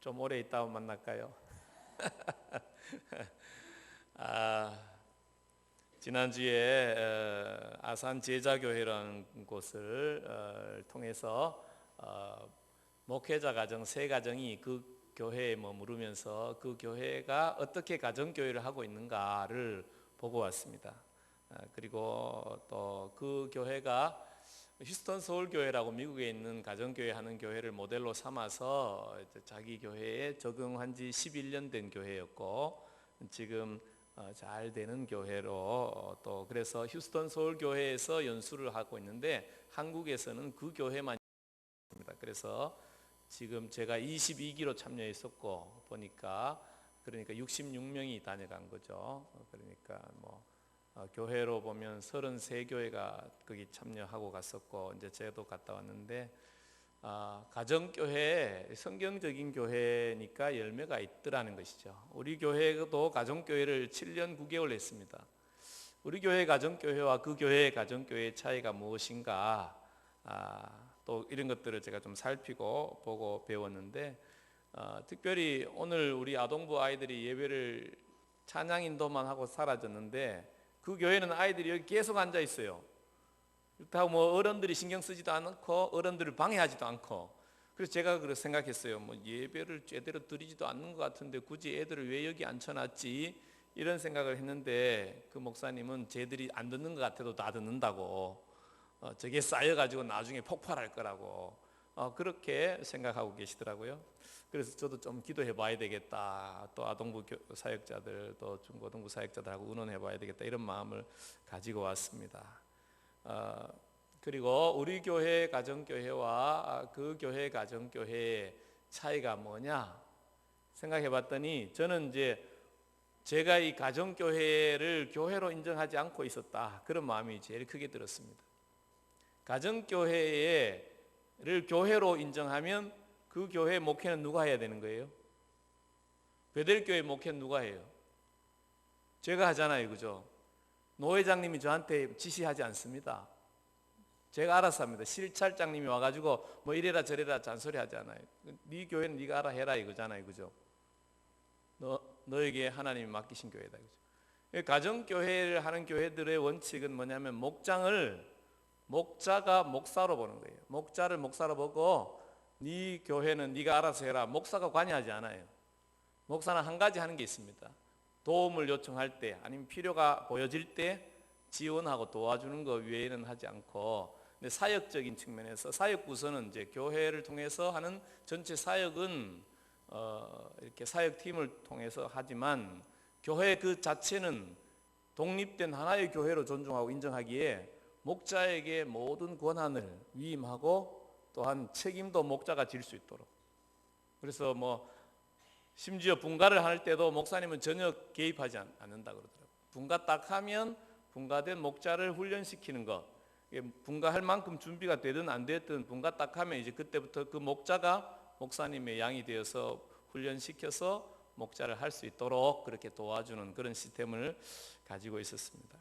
좀 오래 있다 만날까요? 아, 지난주에 아산 제자교회라는 곳을 통해서 목회자 가정 세 가정이 그 교회에 머무르면서 그 교회가 어떻게 가정교회를 하고 있는가를 보고 왔습니다. 그리고 또 그 교회가 휴스턴 서울교회라고 미국에 있는 가정교회 하는 교회를 모델로 삼아서 자기 교회에 적응한 지 11년 된 교회였고, 지금 잘 되는 교회로 또 그래서 휴스턴 서울교회에서 연수를 하고 있는데 한국에서는 그 교회만 있습니다. 그래서 지금 제가 22기로 참여했었고 보니까 그러니까 66명이 다녀간 거죠. 그러니까 교회로 보면 33교회가 거기 참여하고 갔었고, 이제 제도 갔다 왔는데 가정교회, 성경적인 교회니까 열매가 있더라는 것이죠. 우리 교회도 가정교회를 7년 9개월 했습니다. 우리 교회 가정교회와 그 교회의 가정교회의 차이가 무엇인가, 또 이런 것들을 제가 좀 살피고 보고 배웠는데, 특별히 오늘 우리 아동부 아이들이 예배를 찬양 인도만 하고 사라졌는데, 그 교회는 아이들이 여기 계속 앉아 있어요. 그렇다고 어른들이 신경 쓰지도 않고 어른들을 방해하지도 않고. 그래서 제가 그렇게 생각했어요. 예배를 제대로 드리지도 않는 것 같은데 굳이 애들을 왜 여기 앉혀놨지, 이런 생각을 했는데, 그 목사님은 쟤들이 안 듣는 것 같아도 다 듣는다고, 저게 쌓여가지고 나중에 폭발할 거라고 그렇게 생각하고 계시더라고요. 그래서 저도 좀 기도해 봐야 되겠다, 또 아동부 사역자들, 또 중고등부 사역자들하고 의논해 봐야 되겠다, 이런 마음을 가지고 왔습니다. 그리고 우리 교회 가정교회와 그 교회 가정교회의 차이가 뭐냐 생각해 봤더니, 저는 이제 제가 이 가정교회를 교회로 인정하지 않고 있었다, 그런 마음이 제일 크게 들었습니다. 가정교회를 교회로 인정하면 그 교회 목회는 누가 해야 되는 거예요? 베델교회 목회는 누가 해요? 제가 하잖아요, 그죠? 노 회장님이 저한테 지시하지 않습니다. 제가 알아서 합니다. 실찰장님이 와가지고 이래라 저래라 잔소리 하지 않아요. 네 교회는 네가 알아 해라 이거잖아요, 그죠? 너에게 하나님이 맡기신 교회다, 그죠? 가정교회를 하는 교회들의 원칙은 뭐냐면, 목자가 목사로 보는 거예요. 목자를 목사로 보고, 네 교회는 네가 알아서 해라, 목사가 관여하지 않아요. 목사는 한 가지 하는 게 있습니다. 도움을 요청할 때, 아니면 필요가 보여질 때 지원하고 도와주는 것 외에는 하지 않고, 근데 사역적인 측면에서 사역 부서는 이제 교회를 통해서 하는 전체 사역은 이렇게 사역팀을 통해서 하지만, 교회 그 자체는 독립된 하나의 교회로 존중하고 인정하기에 목자에게 모든 권한을 위임하고, 또한 책임도 목자가 질 수 있도록. 그래서 심지어 분가를 할 때도 목사님은 전혀 개입하지 않는다 그러더라고요. 분가 딱 하면 분가된 목자를 훈련시키는 것, 분가할 만큼 준비가 되든 안 되든 분가 딱 하면 이제 그때부터 그 목자가 목사님의 양이 되어서 훈련시켜서 목자를 할 수 있도록 그렇게 도와주는 그런 시스템을 가지고 있었습니다.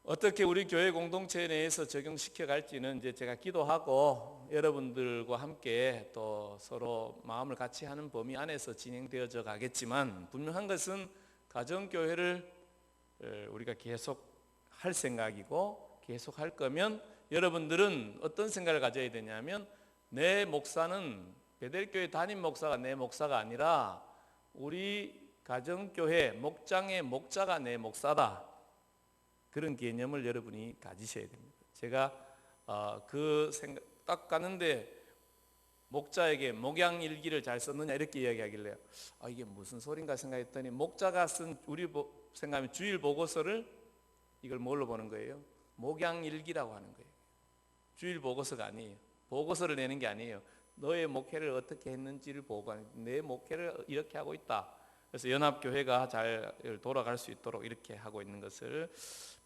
어떻게 우리 교회 공동체 내에서 적용시켜 갈지는 이제 제가 기도하고 여러분들과 함께 또 서로 마음을 같이 하는 범위 안에서 진행되어져 가겠지만, 분명한 것은 가정교회를 우리가 계속 할 생각이고, 계속 할 거면 여러분들은 어떤 생각을 가져야 되냐면, 내 목사는 베델교회 담임 목사가 내 목사가 아니라 우리 가정교회 목장의 목자가 내 목사다, 그런 개념을 여러분이 가지셔야 됩니다. 제가 그 생각 딱 가는데 목자에게 목양일기를 잘 썼느냐 이렇게 이야기하길래 이게 무슨 소린가 생각했더니, 목자가 쓴, 우리 생각하면 주일 보고서를 이걸 뭘로 보는 거예요? 목양일기라고 하는 거예요. 주일 보고서가 아니에요. 보고서를 내는 게 아니에요. 너의 목회를 어떻게 했는지를 보고하는, 내 목회를 이렇게 하고 있다. 그래서 연합교회가 잘 돌아갈 수 있도록 이렇게 하고 있는 것을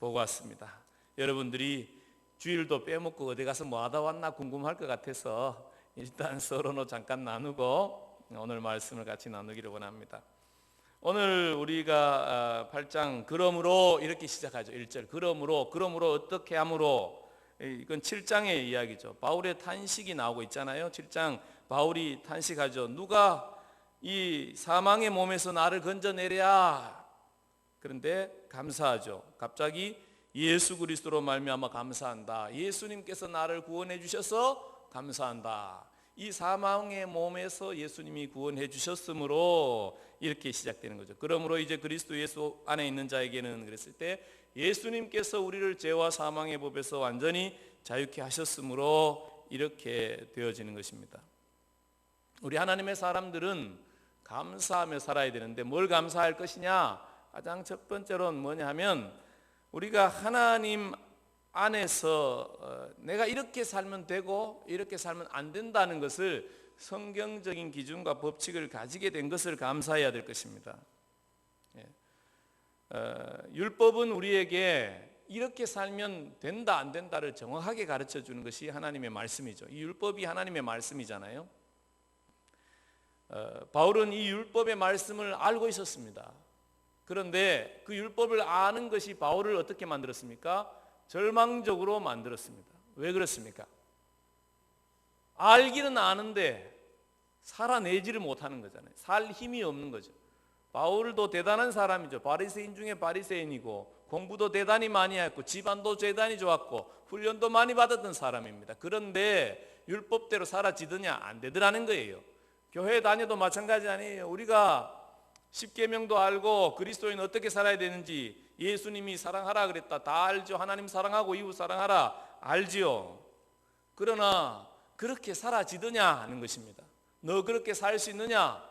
보고 왔습니다. 여러분들이 주일도 빼먹고 어디 가서 뭐 하다 왔나 궁금할 것 같아서 일단 서로 잠깐 나누고 오늘 말씀을 같이 나누기를 원합니다. 오늘 우리가 8장 그러므로 이렇게 시작하죠. 1절 그러므로 어떻게 함으로, 이건 7장의 이야기죠. 바울의 탄식이 나오고 있잖아요. 7장 바울이 탄식하죠. 누가 이 사망의 몸에서 나를 건져내랴. 그런데 감사하죠. 갑자기 예수 그리스도로 말미암아 감사한다. 예수님께서 나를 구원해 주셔서 감사한다. 이 사망의 몸에서 예수님이 구원해 주셨으므로 이렇게 시작되는 거죠. 그러므로 이제 그리스도 예수 안에 있는 자에게는 그랬을 때 예수님께서 우리를 죄와 사망의 법에서 완전히 자유케 하셨으므로 이렇게 되어지는 것입니다. 우리 하나님의 사람들은 감사하며 살아야 되는데 뭘 감사할 것이냐? 가장 첫 번째로는 뭐냐 하면 우리가 하나님 안에서 내가 이렇게 살면 되고 이렇게 살면 안 된다는 것을 성경적인 기준과 법칙을 가지게 된 것을 감사해야 될 것입니다. 율법은 우리에게 이렇게 살면 된다 안 된다를 정확하게 가르쳐 주는 것이 하나님의 말씀이죠. 이 율법이 하나님의 말씀이잖아요. 바울은 이 율법의 말씀을 알고 있었습니다. 그런데 그 율법을 아는 것이 바울을 어떻게 만들었습니까? 절망적으로 만들었습니다. 왜 그렇습니까? 알기는 아는데 살아내지를 못하는 거잖아요. 살 힘이 없는 거죠. 바울도 대단한 사람이죠. 바리새인 중에 바리새인이고 공부도 대단히 많이 했고 집안도 대단히 좋았고 훈련도 많이 받았던 사람입니다. 그런데 율법대로 살아지느냐? 안 되더라는 거예요. 교회 다녀도 마찬가지 아니에요. 우리가 십계명도 알고 그리스도인 어떻게 살아야 되는지 예수님이 사랑하라 그랬다 다 알죠. 하나님 사랑하고 이웃 사랑하라 알지요. 그러나 그렇게 살아지느냐 하는 것입니다. 너 그렇게 살 수 있느냐?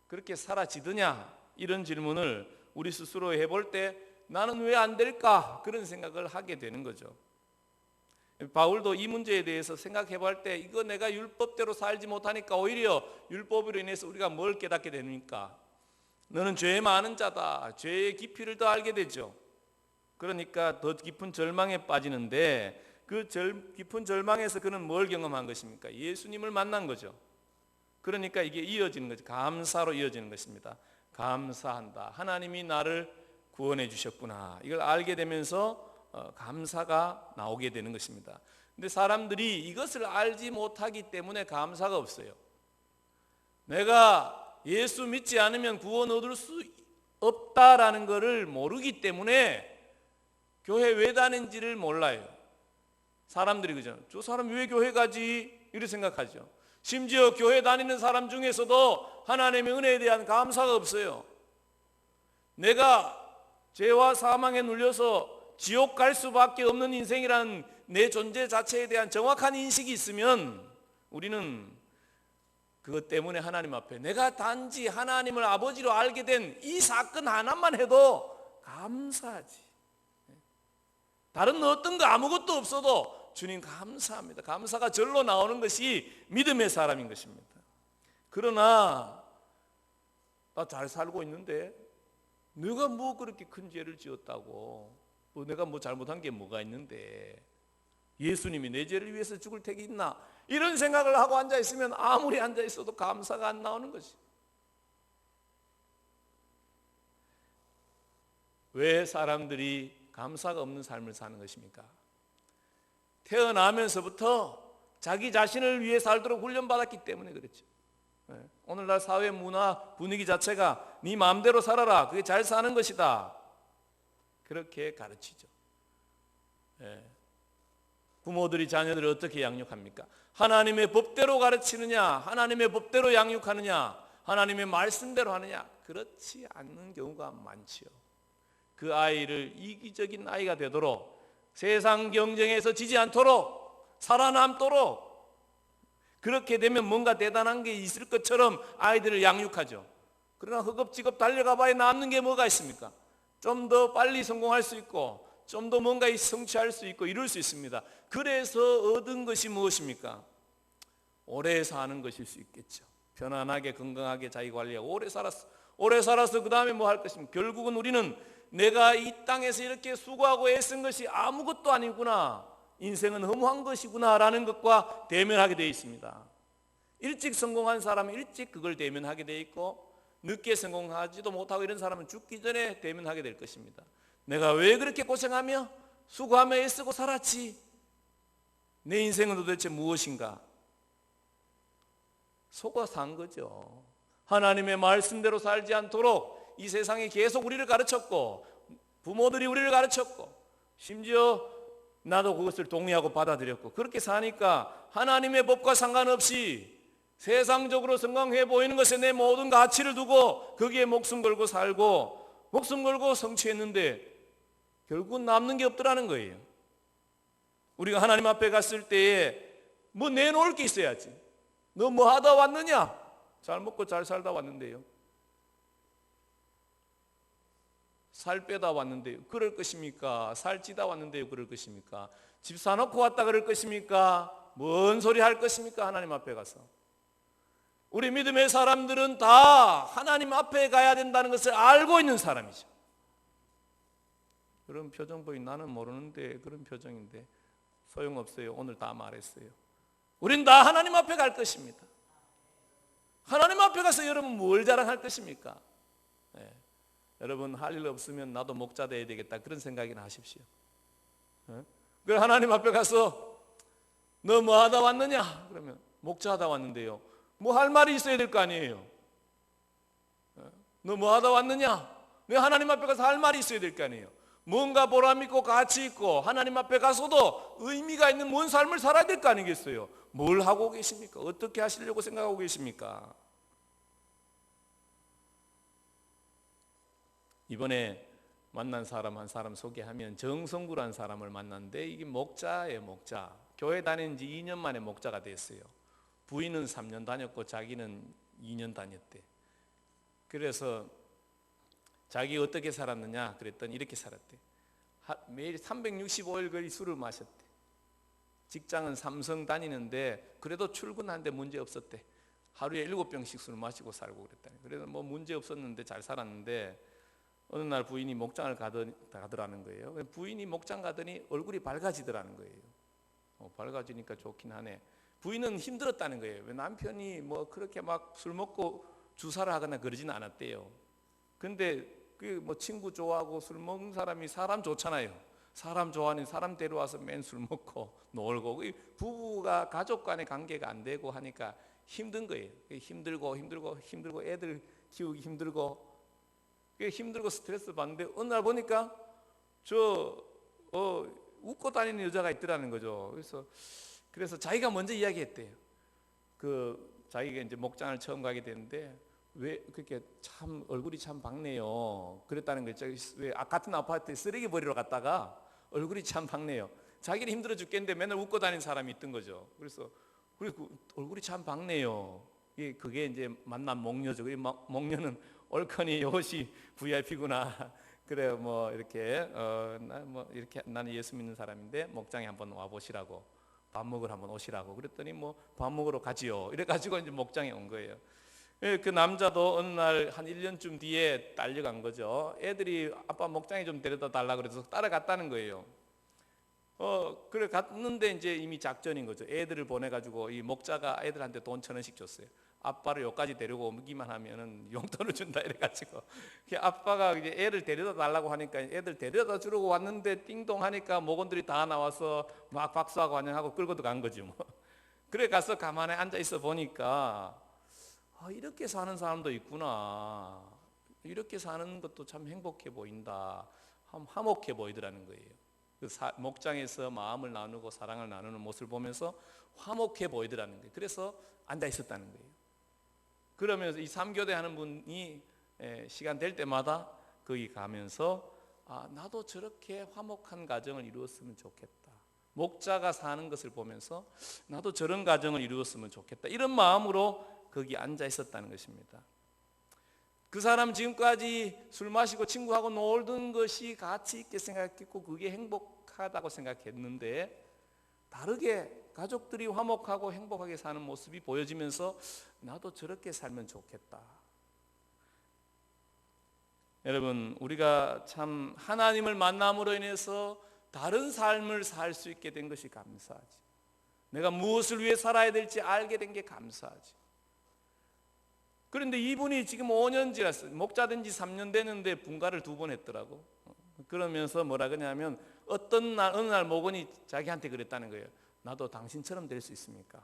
그렇게 살아지느냐? 이런 질문을 우리 스스로 해볼 때 나는 왜 안 될까? 그런 생각을 하게 되는 거죠. 바울도 이 문제에 대해서 생각해 볼 때 이거 내가 율법대로 살지 못하니까 오히려 율법으로 인해서 우리가 뭘 깨닫게 됩니까? 너는 죄 많은 자다. 죄의 깊이를 더 알게 되죠. 그러니까 더 깊은 절망에 빠지는데 그 깊은 절망에서 그는 뭘 경험한 것입니까? 예수님을 만난 거죠. 그러니까 이게 이어지는 거죠. 감사로 이어지는 것입니다. 감사한다. 하나님이 나를 구원해 주셨구나. 이걸 알게 되면서 감사가 나오게 되는 것입니다. 근데 사람들이 이것을 알지 못하기 때문에 감사가 없어요. 내가 예수 믿지 않으면 구원 얻을 수 없다라는 것을 모르기 때문에 교회 왜 다니는지를 몰라요. 사람들이 그죠? 저 사람 왜 교회 가지? 이렇게 생각하죠. 심지어 교회 다니는 사람 중에서도 하나님의 은혜에 대한 감사가 없어요. 내가 죄와 사망에 눌려서 지옥 갈 수밖에 없는 인생이란 내 존재 자체에 대한 정확한 인식이 있으면 우리는 그것 때문에 하나님 앞에 내가 단지 하나님을 아버지로 알게 된 이 사건 하나만 해도 감사하지. 다른 어떤 거 아무것도 없어도 주님 감사합니다. 감사가 절로 나오는 것이 믿음의 사람인 것입니다. 그러나 나 잘 살고 있는데 내가 뭐 그렇게 큰 죄를 지었다고 내가 뭐 잘못한 게 뭐가 있는데 예수님이 내 죄를 위해서 죽을 택이 있나 이런 생각을 하고 앉아있으면 아무리 앉아있어도 감사가 안 나오는 것이. 왜 사람들이 감사가 없는 삶을 사는 것입니까? 태어나면서부터 자기 자신을 위해 살도록 훈련받았기 때문에 그렇죠. 오늘날 사회 문화 분위기 자체가 네 마음대로 살아라 그게 잘 사는 것이다 그렇게 가르치죠. 부모들이 자녀들을 어떻게 양육합니까? 하나님의 법대로 가르치느냐 하나님의 법대로 양육하느냐 하나님의 말씀대로 하느냐 그렇지 않는 경우가 많지요. 그 아이를 이기적인 아이가 되도록 세상 경쟁에서 지지 않도록 살아남도록 그렇게 되면 뭔가 대단한 게 있을 것처럼 아이들을 양육하죠. 그러나 허겁지겁 달려가 봐야 남는 게 뭐가 있습니까? 좀 더 빨리 성공할 수 있고 좀 더 뭔가 성취할 수 있고 이럴 수 있습니다. 그래서 얻은 것이 무엇입니까? 오래 사는 것일 수 있겠죠. 편안하게 건강하게 자기 관리하고 오래 살았어 그 다음에 뭐 할 것입니까? 결국은 우리는 내가 이 땅에서 이렇게 수고하고 애쓴 것이 아무것도 아니구나 인생은 허무한 것이구나 라는 것과 대면하게 되어 있습니다. 일찍 성공한 사람은 일찍 그걸 대면하게 되어 있고 늦게 성공하지도 못하고 이런 사람은 죽기 전에 대면하게 될 것입니다. 내가 왜 그렇게 고생하며 수고하며 애쓰고 살았지? 내 인생은 도대체 무엇인가? 속아 산 거죠. 하나님의 말씀대로 살지 않도록 이 세상에 계속 우리를 가르쳤고, 부모들이 우리를 가르쳤고, 심지어 나도 그것을 동의하고 받아들였고, 그렇게 사니까 하나님의 법과 상관없이 세상적으로 성공해 보이는 것에 내 모든 가치를 두고 거기에 목숨 걸고 살고 목숨 걸고 성취했는데 결국은 남는 게 없더라는 거예요. 우리가 하나님 앞에 갔을 때에 뭐 내놓을 게 있어야지. 너 뭐 하다 왔느냐? 잘 먹고 잘 살다 왔는데요. 살 빼다 왔는데요. 그럴 것입니까? 살 찌다 왔는데요. 그럴 것입니까? 집 사놓고 왔다 그럴 것입니까? 뭔 소리 할 것입니까? 하나님 앞에 가서. 우리 믿음의 사람들은 다 하나님 앞에 가야 된다는 것을 알고 있는 사람이죠. 그런 표정 보이 나는 모르는데 그런 표정인데 소용없어요. 오늘 다 말했어요. 우린 다 하나님 앞에 갈 것입니다. 하나님 앞에 가서 여러분 뭘 자랑할 것입니까? 네. 여러분 할 일 없으면 나도 목자 돼야 되겠다 그런 생각이나 하십시오. 네? 그 하나님 앞에 가서 너 뭐 하다 왔느냐? 그러면 목자 하다 왔는데요. 뭐 할 말이 있어야 될 거 아니에요. 너 뭐 하다 왔느냐? 내 하나님 앞에 가서 할 말이 있어야 될 거 아니에요. 뭔가 보람 있고 가치 있고 하나님 앞에 가서도 의미가 있는 뭔 삶을 살아야 될 거 아니겠어요. 뭘 하고 계십니까? 어떻게 하시려고 생각하고 계십니까? 이번에 만난 사람 한 사람 소개하면 정성구라는 사람을 만났는데 이게 목자예요. 목자. 교회 다닌 지 2년 만에 목자가 됐어요. 부인은 3년 다녔고 자기는 2년 다녔대. 그래서 자기 어떻게 살았느냐 그랬더니 이렇게 살았대. 매일 365일 거의 술을 마셨대. 직장은 삼성 다니는데 그래도 출근하는데 문제 없었대. 하루에 7병씩 술을 마시고 살고 그랬다니. 그래서 뭐 문제 없었는데 잘 살았는데 어느 날 부인이 목장을 가더라는 거예요. 부인이 목장 가더니 얼굴이 밝아지더라는 거예요. 밝아지니까 좋긴 하네. 부인은 힘들었다는 거예요. 왜 남편이 뭐 그렇게 막 술 먹고 주사를 하거나 그러지는 않았대요. 근데 그 뭐 친구 좋아하고 술 먹는 사람이 사람 좋잖아요. 사람 좋아하는 사람 데려와서 맨 술 먹고 놀고 부부가 가족 간의 관계가 안 되고 하니까 힘든 거예요. 힘들고 애들 키우기 힘들고 스트레스 받는데 어느 날 보니까 웃고 다니는 여자가 있더라는 거죠. 그래서 자기가 먼저 이야기했대요. 자기가 이제 목장을 처음 가게 되는데 왜 그렇게 참 얼굴이 참 밝네요. 그랬다는 거죠. 왜 같은 아파트에 쓰레기 버리러 갔다가 얼굴이 참 밝네요. 자기는 힘들어 죽겠는데 맨날 웃고 다니는 사람이 있던 거죠. 그래서 얼굴이 참 밝네요. 그게 이제 만난 목녀죠. 목녀는 옳거니 이것이 VIP구나. 그래 뭐 이렇게 이렇게 나는 예수 믿는 사람인데 목장에 한번 와 보시라고 밥 먹으러 한번 오시라고 그랬더니 뭐 밥 먹으러 가지요. 이래 가지고 이제 목장에 온 거예요. 그 남자도 어느 날 한 1년쯤 뒤에 딸려간 거죠. 애들이 아빠 목장에 좀 데려다 달라 그래서 따라갔다는 거예요. 그래 갔는데 이제 이미 작전인 거죠. 애들을 보내가지고 이 목자가 애들한테 돈 1,000원씩 줬어요. 아빠를 여기까지 데리고 오기만 하면은 용돈을 준다 이래가지고 아빠가 이제 애를 데려다 달라고 하니까 애들 데려다 주려고 왔는데 띵동 하니까 목원들이 다 나와서 막 박수하고 환영하고 끌고도 간 거지 뭐. 그래 가서 가만히 앉아 있어 보니까 이렇게 사는 사람도 있구나. 이렇게 사는 것도 참 행복해 보인다. 화목해 보이더라는 거예요. 목장에서 마음을 나누고 사랑을 나누는 모습을 보면서 화목해 보이더라는 거예요. 그래서 앉아 있었다는 거예요. 그러면서 이 3교대 하는 분이 시간 될 때마다 거기 가면서 나도 저렇게 화목한 가정을 이루었으면 좋겠다. 목자가 사는 것을 보면서 나도 저런 가정을 이루었으면 좋겠다. 이런 마음으로 거기 앉아 있었다는 것입니다. 그 사람 지금까지 술 마시고 친구하고 놀던 것이 가치 있게 생각했고 그게 행복하다고 생각했는데 다르게 가족들이 화목하고 행복하게 사는 모습이 보여지면서 나도 저렇게 살면 좋겠다. 여러분 우리가 참 하나님을 만남으로 인해서 다른 삶을 살 수 있게 된 것이 감사하지. 내가 무엇을 위해 살아야 될지 알게 된 게 감사하지. 그런데 이분이 지금 5년 지났어요. 목자 된 지 3년 되는데 분가를 2번 했더라고. 그러면서 뭐라 그러냐면 어느 날 목원이 자기한테 그랬다는 거예요. 나도 당신처럼 될 수 있습니까?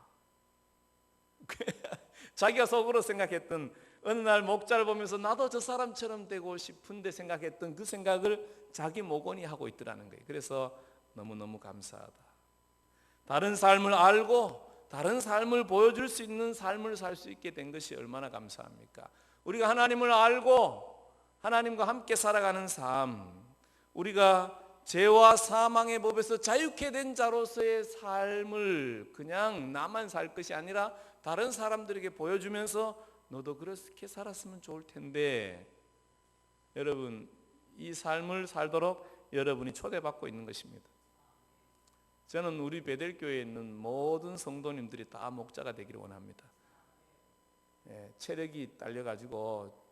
자기가 속으로 생각했던, 어느 날 목자를 보면서 나도 저 사람처럼 되고 싶은데 생각했던 그 생각을 자기 모곤이 하고 있더라는 거예요. 그래서 너무너무 감사하다. 다른 삶을 알고 다른 삶을 보여줄 수 있는 삶을 살 수 있게 된 것이 얼마나 감사합니까? 우리가 하나님을 알고 하나님과 함께 살아가는 삶, 우리가 죄와 사망의 법에서 자유케 된 자로서의 삶을 그냥 나만 살 것이 아니라 다른 사람들에게 보여주면서 너도 그렇게 살았으면 좋을 텐데, 여러분, 이 삶을 살도록 여러분이 초대받고 있는 것입니다. 저는 우리 베델교회에 있는 모든 성도님들이 다 목자가 되기를 원합니다. 체력이 딸려가지고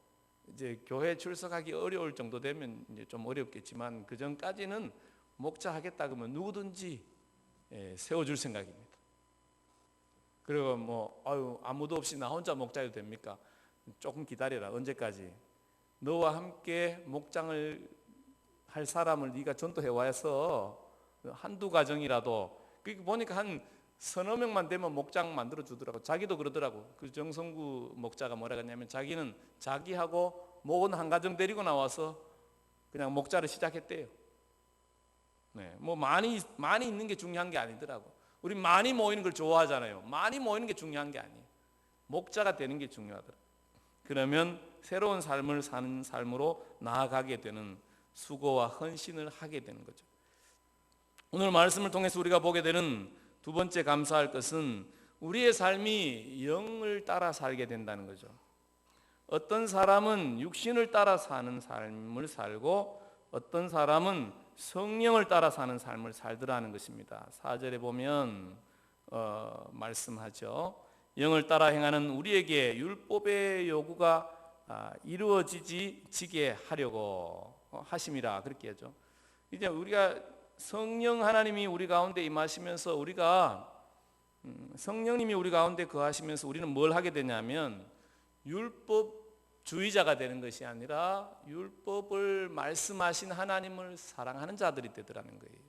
이제 교회 출석하기 어려울 정도 되면 이제 좀 어렵겠지만, 그 전까지는 목자 하겠다 그러면 누구든지 세워줄 생각입니다. 그리고 뭐 아무도 없이 나 혼자 목자해도 됩니까? 조금 기다려라. 언제까지? 너와 함께 목장을 할 사람을 네가 전도해 와서 한두 가정이라도, 그러니까 보니까 한 서너 명만 되면 목장 만들어 주더라고. 자기도 그러더라고. 그 정성구 목자가 뭐라 그랬냐면, 자기는 자기하고 모은 한 가정 데리고 나와서 그냥 목자를 시작했대요. 뭐 많이 있는 게 중요한 게 아니더라고. 우리 많이 모이는 걸 좋아하잖아요. 많이 모이는 게 중요한 게 아니에요. 목자가 되는 게 중요하더라고. 그러면 새로운 삶을 사는 삶으로 나아가게 되는, 수고와 헌신을 하게 되는 거죠. 오늘 말씀을 통해서 우리가 보게 되는 두 번째 감사할 것은, 우리의 삶이 영을 따라 살게 된다는 거죠. 어떤 사람은 육신을 따라 사는 삶을 살고 어떤 사람은 성령을 따라 사는 삶을 살더라는 것입니다. 4절에 보면 말씀하죠. 영을 따라 행하는 우리에게 율법의 요구가 이루어지게 하려고 하심이라, 그렇게 하죠. 이제 우리가 성령 하나님이 우리 가운데 임하시면서, 우리가 성령님이 우리 가운데 거하시면서 우리는 뭘 하게 되냐면, 율법주의자가 되는 것이 아니라 율법을 말씀하신 하나님을 사랑하는 자들이 되더라는 거예요.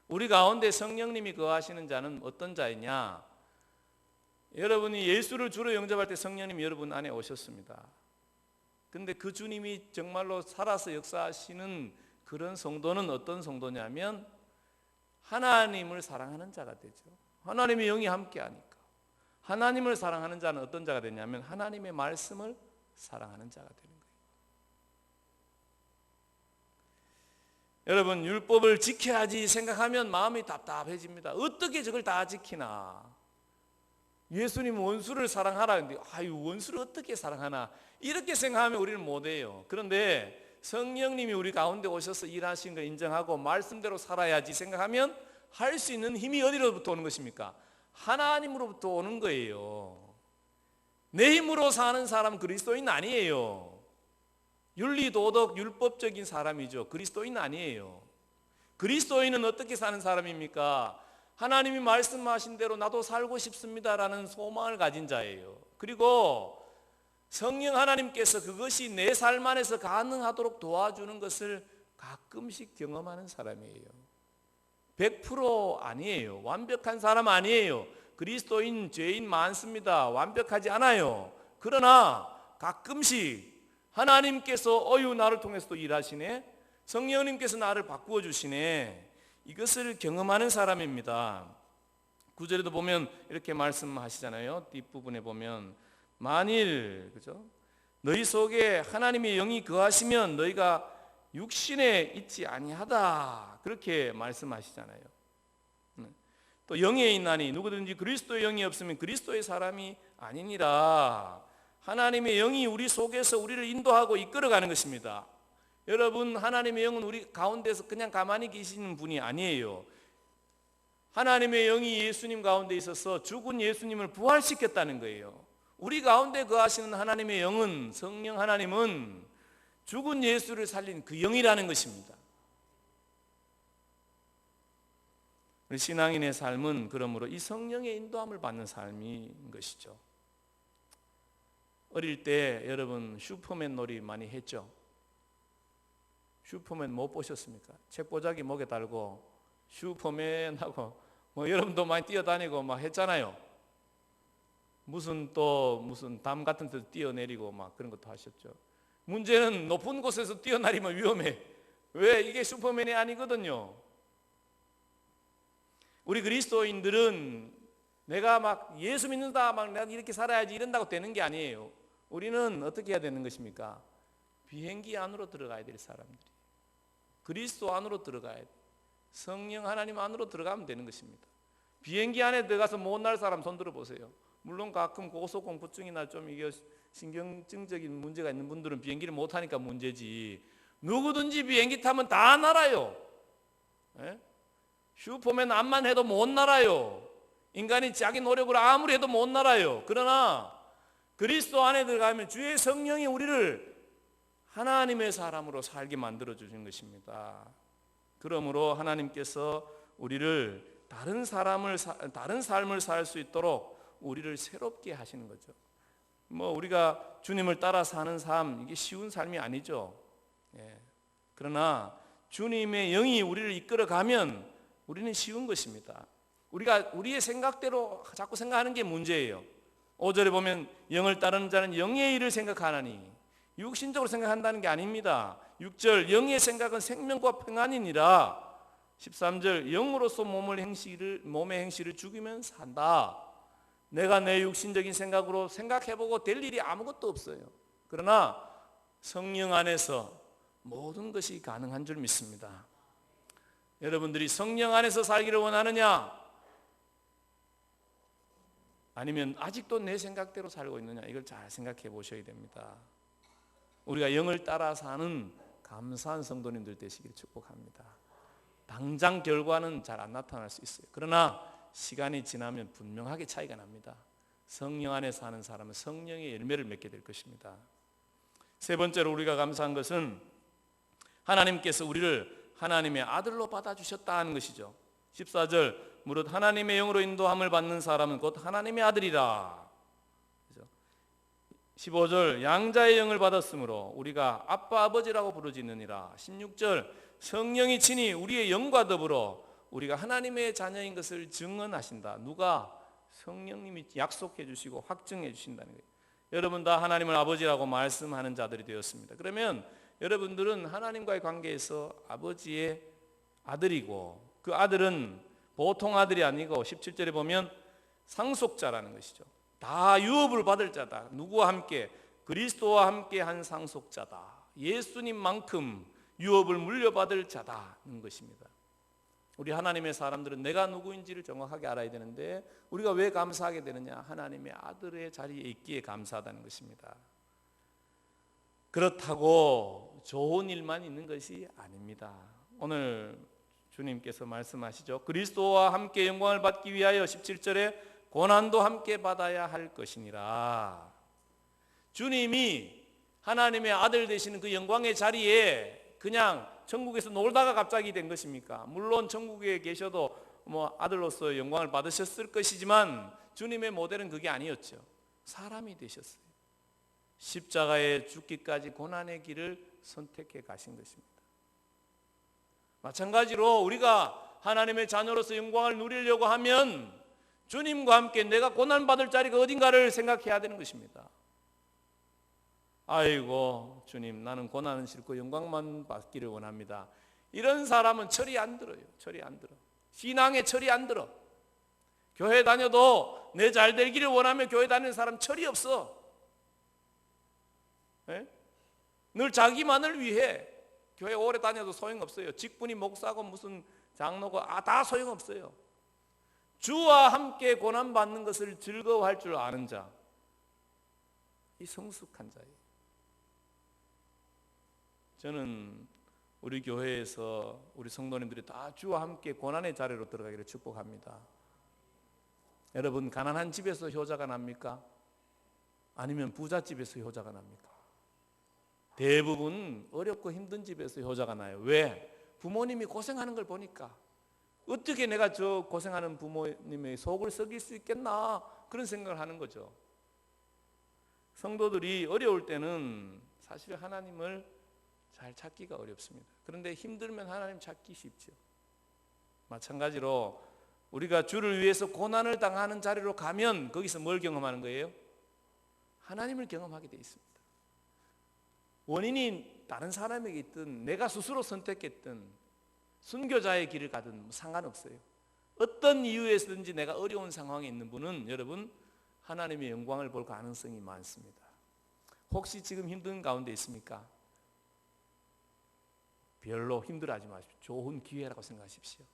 우리 가운데 성령님이 거하시는 자는 어떤 자이냐? 여러분이 예수를 주로 영접할 때 성령님이 여러분 안에 오셨습니다. 근데 그 주님이 정말로 살아서 역사하시는 그런 성도는 어떤 성도냐면, 하나님을 사랑하는 자가 되죠. 하나님의 영이 함께 하니까. 하나님을 사랑하는 자는 어떤 자가 되냐면, 하나님의 말씀을 사랑하는 자가 되는 거예요. 여러분, 율법을 지켜야지 생각하면 마음이 답답해집니다. 어떻게 저걸 다 지키나? 예수님 원수를 사랑하라 했는데, 원수를 어떻게 사랑하나? 이렇게 생각하면 우리는 못해요. 그런데 성령님이 우리 가운데 오셔서 일하신 걸 인정하고 말씀대로 살아야지 생각하면, 할 수 있는 힘이 어디로부터 오는 것입니까? 하나님으로부터 오는 거예요. 내 힘으로 사는 사람 그리스도인 아니에요. 윤리, 도덕, 율법적인 사람이죠. 그리스도인 아니에요. 그리스도인은 어떻게 사는 사람입니까? 하나님이 말씀하신 대로 나도 살고 싶습니다라는 소망을 가진 자예요. 그리고 성령 하나님께서 그것이 내 삶 안에서 가능하도록 도와주는 것을 가끔씩 경험하는 사람이에요. 100% 아니에요. 완벽한 사람 아니에요. 그리스도인, 죄인 많습니다. 완벽하지 않아요. 그러나 가끔씩 하나님께서 나를 통해서 또 일하시네, 성령님께서 나를 바꾸어 주시네, 이것을 경험하는 사람입니다. 9절에도 보면 이렇게 말씀하시잖아요. 뒷부분에 보면, 만일, 그죠? 너희 속에 하나님의 영이 거하시면 너희가 육신에 있지 아니하다, 그렇게 말씀하시잖아요. 또 영에 있나니 누구든지 그리스도의 영이 없으면 그리스도의 사람이 아니니라. 하나님의 영이 우리 속에서 우리를 인도하고 이끌어가는 것입니다. 여러분, 하나님의 영은 우리 가운데서 그냥 가만히 계시는 분이 아니에요. 하나님의 영이 예수님 가운데 있어서 죽은 예수님을 부활시켰다는 거예요. 우리 가운데 거하시는 하나님의 영은, 성령 하나님은 죽은 예수를 살린 그 영이라는 것입니다. 우리 신앙인의 삶은 그러므로 이 성령의 인도함을 받는 삶인 것이죠. 어릴 때 여러분 슈퍼맨 놀이 많이 했죠? 슈퍼맨 못 보셨습니까? 책보자기 목에 달고 슈퍼맨하고 뭐 여러분도 많이 뛰어다니고 막 했잖아요. 무슨 담 같은 데서 뛰어내리고 막 그런 것도 하셨죠. 문제는 높은 곳에서 뛰어내리면 위험해. 왜? 이게 슈퍼맨이 아니거든요. 우리 그리스도인들은 내가 막 예수 믿는다, 막 내가 이렇게 살아야지 이런다고 되는 게 아니에요. 우리는 어떻게 해야 되는 것입니까? 비행기 안으로 들어가야 될 사람들이. 그리스도 안으로 들어가야 돼. 성령 하나님 안으로 들어가면 되는 것입니다. 비행기 안에 들어가서 못 날 사람 손 들어보세요. 물론 가끔 고소공포증이나 좀 이게 신경증적인 문제가 있는 분들은 비행기를 못 타니까 문제지. 누구든지 비행기 타면 다 날아요. 예? 슈퍼맨 암만 해도 못 날아요. 인간이 자기 노력으로 아무리 해도 못 날아요. 그러나 그리스도 안에 들어가면 주의 성령이 우리를 하나님의 사람으로 살게 만들어 주신 것입니다. 그러므로 하나님께서 우리를 다른 삶을 살 수 있도록 우리를 새롭게 하시는 거죠. 뭐 우리가 주님을 따라 사는 삶, 이게 쉬운 삶이 아니죠. 예. 그러나 주님의 영이 우리를 이끌어가면 우리는 쉬운 것입니다. 우리가 우리의 생각대로 자꾸 생각하는 게 문제예요. 5절에 보면 영을 따르는 자는 영의 일을 생각하나니, 육신적으로 생각한다는 게 아닙니다. 6절 영의 생각은 생명과 평안이니라. 13절 영으로서 몸의 행실을 죽이면 산다. 내가 내 육신적인 생각으로 생각해보고 될 일이 아무것도 없어요. 그러나 성령 안에서 모든 것이 가능한 줄 믿습니다. 여러분들이 성령 안에서 살기를 원하느냐? 아니면 아직도 내 생각대로 살고 있느냐? 이걸 잘 생각해 보셔야 됩니다. 우리가 영을 따라 사는 감사한 성도님들 되시길 축복합니다. 당장 결과는 잘 안 나타날 수 있어요. 그러나 시간이 지나면 분명하게 차이가 납니다. 성령 안에 사는 사람은 성령의 열매를 맺게 될 것입니다. 세 번째로 우리가 감사한 것은 하나님께서 우리를 하나님의 아들로 받아주셨다는 것이죠. 14절 무릇 하나님의 영으로 인도함을 받는 사람은 곧 하나님의 아들이라. 15절 양자의 영을 받았으므로 우리가 아빠 아버지라고 부르짖느니라. 16절 성령이 친히 우리의 영과 더불어 우리가 하나님의 자녀인 것을 증언하신다. 누가? 성령님이 약속해 주시고 확증해 주신다는 거예요. 여러분 다 하나님을 아버지라고 말씀하는 자들이 되었습니다. 그러면 여러분들은 하나님과의 관계에서 아버지의 아들이고, 그 아들은 보통 아들이 아니고 17절에 보면 상속자라는 것이죠. 다 유업을 받을 자다. 누구와 함께? 그리스도와 함께 한 상속자다. 예수님만큼 유업을 물려받을 자다는 것입니다. 우리 하나님의 사람들은 내가 누구인지를 정확하게 알아야 되는데, 우리가 왜 감사하게 되느냐? 하나님의 아들의 자리에 있기에 감사하다는 것입니다. 그렇다고 좋은 일만 있는 것이 아닙니다. 오늘 주님께서 말씀하시죠. 그리스도와 함께 영광을 받기 위하여 17절에 고난도 함께 받아야 할 것이니라. 주님이 하나님의 아들 되시는 그 영광의 자리에 그냥 천국에서 놀다가 갑자기 된 것입니까? 물론 천국에 계셔도 뭐 아들로서 영광을 받으셨을 것이지만 주님의 모델은 그게 아니었죠. 사람이 되셨어요. 십자가에 죽기까지 고난의 길을 선택해 가신 것입니다. 마찬가지로 우리가 하나님의 자녀로서 영광을 누리려고 하면 주님과 함께 내가 고난받을 자리가 어딘가를 생각해야 되는 것입니다. 아이고 주님, 나는 고난은 싫고 영광만 받기를 원합니다. 이런 사람은 철이 안 들어요. 철이 안 들어. 신앙에 철이 안 들어. 교회 다녀도 내 잘 되기를 원하며 교회 다니는 사람 철이 없어. 네? 늘 자기만을 위해. 교회 오래 다녀도 소용없어요. 직분이 목사고 무슨 장로고 다 소용없어요. 주와 함께 고난받는 것을 즐거워할 줄 아는 자, 이 성숙한 자예요. 저는 우리 교회에서 우리 성도님들이 다 주와 함께 고난의 자리로 들어가기를 축복합니다. 여러분, 가난한 집에서 효자가 납니까? 아니면 부잣집에서 효자가 납니까? 대부분 어렵고 힘든 집에서 효자가 나요. 왜? 부모님이 고생하는 걸 보니까. 어떻게 내가 저 고생하는 부모님의 속을 썩일 수 있겠나, 그런 생각을 하는 거죠. 성도들이 어려울 때는 사실 하나님을 잘 찾기가 어렵습니다. 그런데 힘들면 하나님 찾기 쉽죠. 마찬가지로 우리가 주를 위해서 고난을 당하는 자리로 가면 거기서 뭘 경험하는 거예요? 하나님을 경험하게 돼 있습니다. 원인이 다른 사람에게 있든 내가 스스로 선택했든 순교자의 길을 가든 상관없어요. 어떤 이유에서든지 내가 어려운 상황에 있는 분은 여러분 하나님의 영광을 볼 가능성이 많습니다. 혹시 지금 힘든 가운데 있습니까? 별로 힘들어하지 마십시오. 좋은 기회라고 생각하십시오.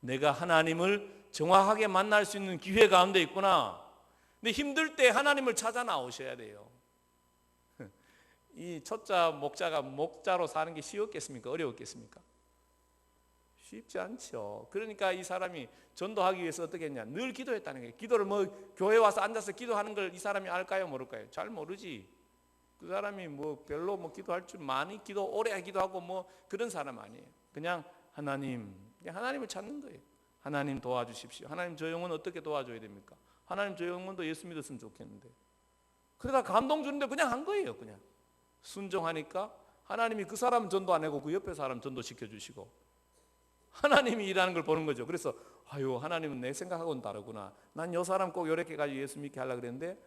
내가 하나님을 정확하게 만날 수 있는 기회 가운데 있구나. 근데 힘들 때 하나님을 찾아 나오셔야 돼요. 이 초자 목자가 목자로 사는 게 쉬웠겠습니까? 어려웠겠습니까? 쉽지 않죠. 그러니까 이 사람이 전도하기 위해서 어떻게 했냐? 늘 기도했다는 거예요. 기도를 뭐 교회 와서 앉아서 기도하는 걸 이 사람이 알까요? 모를까요? 잘 모르지. 그 사람이 뭐 별로 뭐 기도할 줄 많이 오래 기도하고 뭐 그런 사람 아니에요. 그냥 하나님을 찾는 거예요. 하나님 도와주십시오. 하나님 저 영혼 어떻게 도와줘야 됩니까? 하나님 저 영혼도 예수 믿었으면 좋겠는데. 그러다 감동 주는데 그냥 한 거예요. 그냥 순종하니까 하나님이 그 사람 전도 안 하고 그 옆에 사람 전도 시켜주시고 하나님이 일하는 걸 보는 거죠. 그래서 아유 하나님은 내 생각하고는 다르구나. 난 이 사람 꼭 이렇게 가지고 예수 믿게 하려고 그랬는데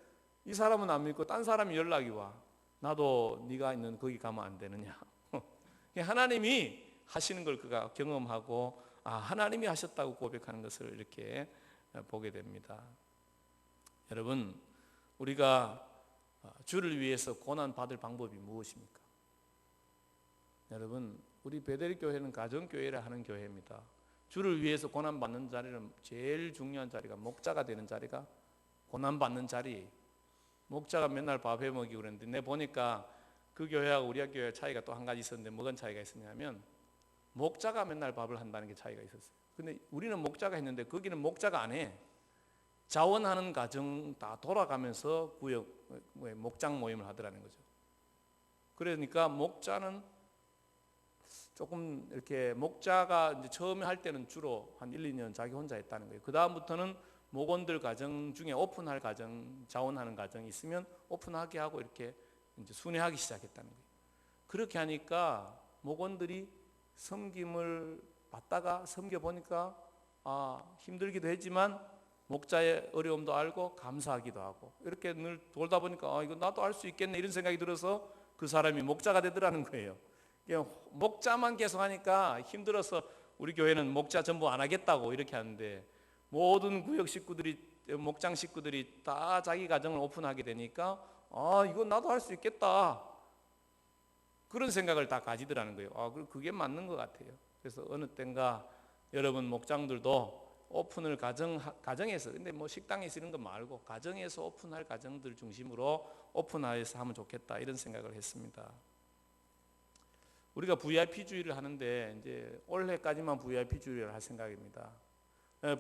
이 사람은 안 믿고 딴 사람이 연락이 와. 나도 네가 있는 거기 가면 안 되느냐. 하나님이 하시는 걸 그가 경험하고 하나님이 하셨다고 고백하는 것을 이렇게 보게 됩니다. 여러분 우리가 주를 위해서 고난 받을 방법이 무엇입니까? 여러분 우리 베델 교회는 가정교회를 하는 교회입니다. 주를 위해서 고난 받는 자리는 제일 중요한 자리가 목자가 되는 자리가 고난 받는 자리. 목자가 맨날 밥 해 먹이고 그랬는데 내 보니까 그 교회하고 우리 교회 차이가 또 한 가지 있었는데 뭐가 차이가 있었냐면 목자가 맨날 밥을 한다는 게 차이가 있었어요. 근데 우리는 목자가 했는데 거기는 목자가 안 해. 자원하는 가정 다 돌아가면서 목장 모임을 하더라는 거죠. 그러니까 목자는 조금 이렇게 목자가 이제 처음에 할 때는 주로 한 1, 2년 자기 혼자 했다는 거예요. 그 다음부터는 목원들 가정 중에 오픈할 가정, 자원하는 가정이 있으면 오픈하게 하고 이렇게 이제 순회하기 시작했다는 거예요. 그렇게 하니까 목원들이 섬김을 받다가 섬겨 보니까 힘들기도 했지만 목자의 어려움도 알고 감사하기도 하고 이렇게 늘 돌다 보니까 이거 나도 할 수 있겠네 이런 생각이 들어서 그 사람이 목자가 되더라는 거예요. 목자만 계속 하니까 힘들어서 우리 교회는 목자 전부 안 하겠다고 이렇게 하는데 모든 구역 식구들이 목장 식구들이 다 자기 가정을 오픈하게 되니까 이거 나도 할 수 있겠다 그런 생각을 다 가지더라는 거예요. 그게 맞는 것 같아요. 그래서 어느 땐가 여러분 목장들도 오픈을 가정에서 근데 뭐 식당에서 이런 거 말고 가정에서 오픈할 가정들 중심으로 오픈해서 하면 좋겠다 이런 생각을 했습니다. 우리가 VIP주의를 하는데 이제 올해까지만 VIP주의를 할 생각입니다.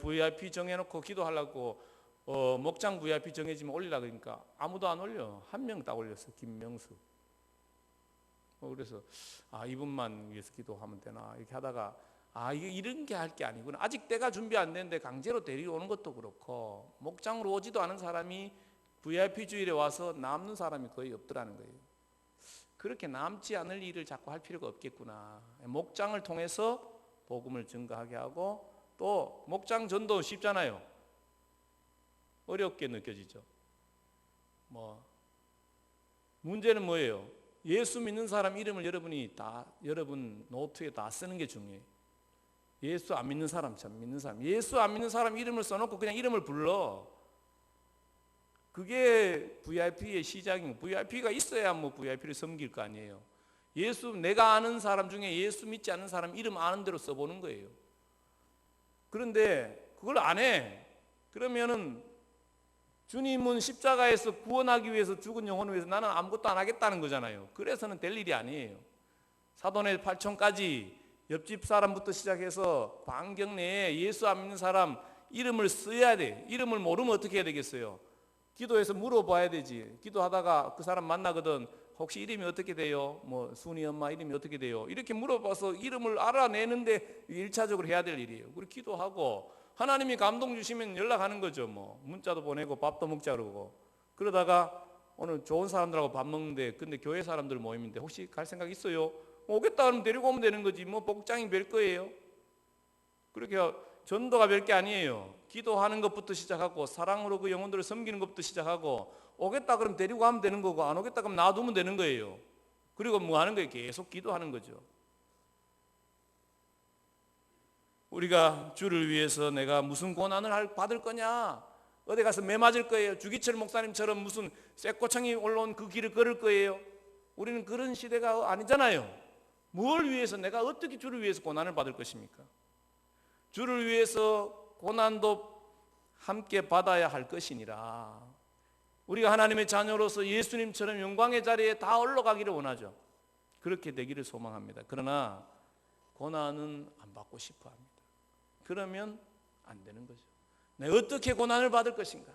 VIP 정해놓고 기도하려고 목장 VIP 정해지면 올리려고 그러니까 아무도 안 올려. 한 명 딱 올렸어. 김명수. 그래서 이분만 위해서 기도하면 되나 이렇게 하다가 이게 이런 게 할 게 아니구나. 아직 때가 준비 안 됐는데 강제로 데리고오는 것도 그렇고 목장으로 오지도 않은 사람이 VIP 주일에 와서 남는 사람이 거의 없더라는 거예요. 그렇게 남지 않을 일을 자꾸 할 필요가 없겠구나. 목장을 통해서 복음을 증거하게 하고 또 목장 전도 쉽잖아요. 어렵게 느껴지죠. 문제는 뭐예요? 예수 믿는 사람 이름을 여러분 노트에 다 쓰는 게 중요해요. 예수 안 믿는 사람 예수 안 믿는 사람 이름을 써놓고 그냥 이름을 불러. 그게 VIP의 시작이고 VIP가 있어야 VIP를 섬길 거 아니에요. 내가 아는 사람 중에 예수 믿지 않는 사람 이름 아는 대로 써보는 거예요. 그런데 그걸 안 해. 그러면은 주님은 십자가에서 구원하기 위해서 죽은 영혼을 위해서 나는 아무것도 안 하겠다는 거잖아요. 그래서는 될 일이 아니에요. 사돈의 8촌까지 옆집 사람부터 시작해서 반경 내에 예수 안 믿는 사람 이름을 써야 돼. 이름을 모르면 어떻게 해야 되겠어요? 기도해서 물어봐야 되지. 기도하다가 그 사람 만나거든. 혹시 이름이 어떻게 돼요? 순이 엄마 이름이 어떻게 돼요? 이렇게 물어봐서 이름을 알아내는데 1차적으로 해야 될 일이에요. 그리고 기도하고 하나님이 감동 주시면 연락하는 거죠. 문자도 보내고 밥도 먹자 그러고. 그러다가 오늘 좋은 사람들하고 밥 먹는데 근데 교회 사람들 모임인데 혹시 갈 생각 있어요? 오겠다 하면 데리고 오면 되는 거지. 복장이 별 거예요. 그렇게 전도가 별게 아니에요. 기도하는 것부터 시작하고 사랑으로 그 영혼들을 섬기는 것부터 시작하고 오겠다 그러면 데리고 가면 되는 거고 안 오겠다 그러면 놔두면 되는 거예요. 그리고 뭐 하는 거예요? 계속 기도하는 거죠. 우리가 주를 위해서 내가 무슨 고난을 받을 거냐, 어디 가서 매 맞을 거예요, 주기철 목사님처럼 무슨 쇠꼬청이 올라온 그 길을 걸을 거예요. 우리는 그런 시대가 아니잖아요. 뭘 위해서, 내가 어떻게 주를 위해서 고난을 받을 것입니까? 주를 위해서 고난도 함께 받아야 할 것이니라. 우리가 하나님의 자녀로서 예수님처럼 영광의 자리에 다 올라가기를 원하죠. 그렇게 되기를 소망합니다. 그러나 고난은 안 받고 싶어 합니다. 그러면 안 되는 거죠. 내가 어떻게 고난을 받을 것인가?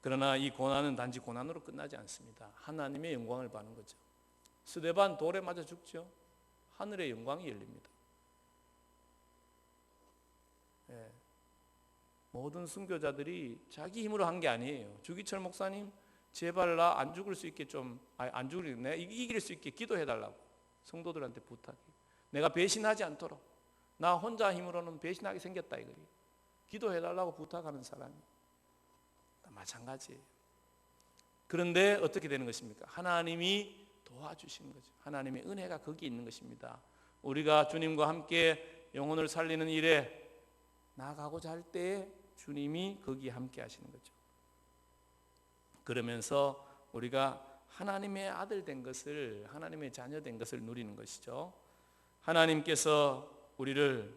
그러나 이 고난은 단지 고난으로 끝나지 않습니다. 하나님의 영광을 받는 거죠. 스데반 돌에 맞아 죽죠. 하늘의 영광이 열립니다. 예. 모든 순교자들이 자기 힘으로 한 게 아니에요. 주기철 목사님, 제발 나 안 죽을 수 있게 안 죽을, 내가 이길 수 있게 기도해달라고 성도들한테 부탁해. 내가 배신하지 않도록, 나 혼자 힘으로는 배신하게 생겼다 이거예요. 기도해달라고 부탁하는 사람이 마찬가지예요. 그런데 어떻게 되는 것입니까? 하나님이 도와주시는 거죠. 하나님의 은혜가 거기 있는 것입니다. 우리가 주님과 함께 영혼을 살리는 일에 나아가고자 할 때에 주님이 거기에 함께 하시는 거죠. 그러면서 우리가 하나님의 아들 된 것을, 하나님의 자녀 된 것을 누리는 것이죠. 하나님께서 우리를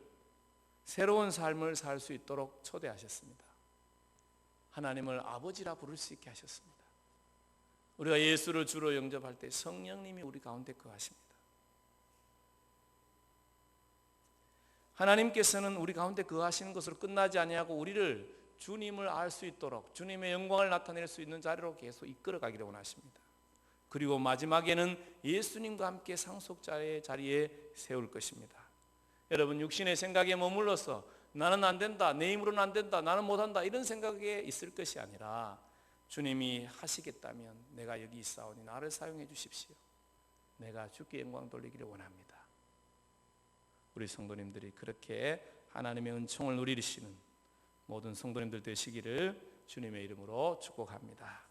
새로운 삶을 살 수 있도록 초대하셨습니다. 하나님을 아버지라 부를 수 있게 하셨습니다. 우리가 예수를 주로 영접할 때 성령님이 우리 가운데 거하십니다. 하나님께서는 우리 가운데 거하시는 것으로 끝나지 아니하고 우리를 주님을 알 수 있도록, 주님의 영광을 나타낼 수 있는 자리로 계속 이끌어가기를 원하십니다. 그리고 마지막에는 예수님과 함께 상속자의 자리에 세울 것입니다. 여러분, 육신의 생각에 머물러서 나는 안 된다, 내 힘으로는 안 된다, 나는 못한다, 이런 생각에 있을 것이 아니라 주님이 하시겠다면 내가 여기 있사오니 나를 사용해 주십시오. 내가 주께 영광 돌리기를 원합니다. 우리 성도님들이 그렇게 하나님의 은총을 누리시는 모든 성도님들 되시기를 주님의 이름으로 축복합니다.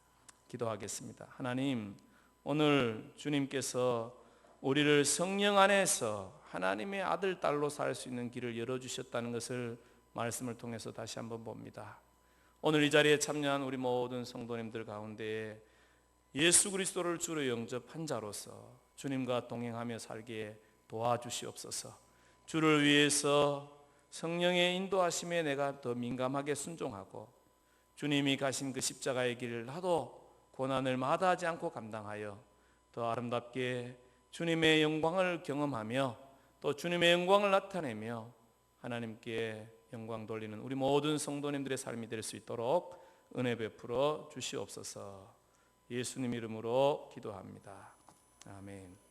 기도하겠습니다. 하나님, 오늘 주님께서 우리를 성령 안에서 하나님의 아들, 딸로 살 수 있는 길을 열어주셨다는 것을 말씀을 통해서 다시 한번 봅니다. 오늘 이 자리에 참여한 우리 모든 성도님들 가운데 예수 그리스도를 주로 영접한 자로서 주님과 동행하며 살기에 도와주시옵소서. 주를 위해서 성령의 인도하심에 내가 더 민감하게 순종하고 주님이 가신 그 십자가의 길을 나도 고난을 마다하지 않고 감당하여 더 아름답게 주님의 영광을 경험하며 또 주님의 영광을 나타내며 하나님께 영광 돌리는 우리 모든 성도님들의 삶이 될 수 있도록 은혜 베풀어 주시옵소서. 예수님 이름으로 기도합니다. 아멘.